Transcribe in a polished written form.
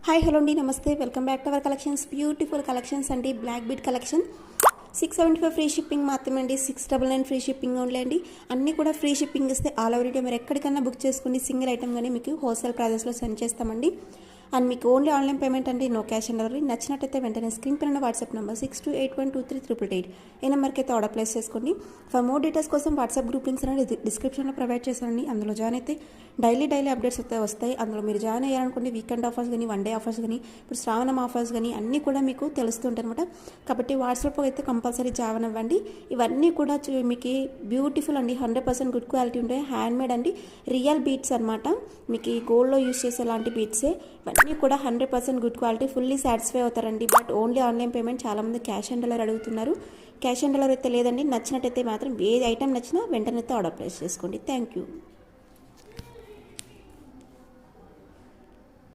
Hi hello అండి, నమస్తే. Welcome back to our collections. Beautiful collections అండి. Black bead collection 675 free shipping మాత్రమే అండి. 699 ఫ్రీ షిప్పింగ్ ఓన్లీ అండి. అన్నీ కూడా ఫ్రీ షిప్పింగ్ ఇస్తే ఆల్ ఓవర్ ఇండియా మీరు ఎక్కడికన్నా బుక్ చేసుకోండి. సింగిల్ ఐటమ్ కానీ మీకు హోల్సేల్ ప్రైజెస్లో సెండ్ చేస్తామండి. అండ్ మీకు ఓన్లీ ఆన్లైన్ పేమెంట్ అండి, నో క్యాష్ ఆన్ డెలివరీ. నచ్చినట్టయితే వెంటనే స్క్రీన్ పైన వాట్సాప్ నెంబర్ 62812388 ఈ నెంబర్కి అయితే ఆర్డర్ ప్లేస్ చేసుకోండి. ఫర్ మోర్ డీటెయిల్స్ కోసం వాట్సాప్ గ్రూప్ లింక్స్ అనేది డిస్క్రిప్షన్లో ప్రొవైడ్ చేశానండి. అందులో జాయిన్ అయితే డైలీ అప్డేట్స్ అయితే వస్తాయి. అందులో మీరు జాయిన్ అయ్యారనుకోండి, వీకెండ్ ఆఫర్స్ కానీ, వన్ డే ఆఫర్స్ కానీ, ఇప్పుడు శ్రావణం ఆఫర్స్ కానీ అన్నీ కూడా మీకు తెలుస్తుంటాయి అనమాట. కాబట్టి వాట్సాప్లో అయితే కంపల్సరీ జాయిన్ అవ్వండి. ఇవన్నీ కూడా మీకు బ్యూటిఫుల్ అండి, 100% గుడ్ క్వాలిటీ ఉంటాయి. హ్యాండ్ మేడ్ అండి, రియల్ బీట్స్ అనమాట. మీకు గోల్డ్లో యూస్ చేసే లాంటి బీట్సే. ఇవన్నీ కూడా 100% గుడ్ క్వాలిటీ, ఫుల్లీ సాటిస్ఫై అవుతారండి. But only online payment. చాలామంది క్యాష్ ఆన్ డెలివరీ అడుగుతున్నారు. క్యాష్ ఆన్ డెలివరీ అయితే లేదండి. నచ్చినట్టయితే మాత్రం ఏ ఐటమ్ నచ్చినా వెంటనే ఆర్డర్ ప్లేస్ చేసుకోండి. Thank you.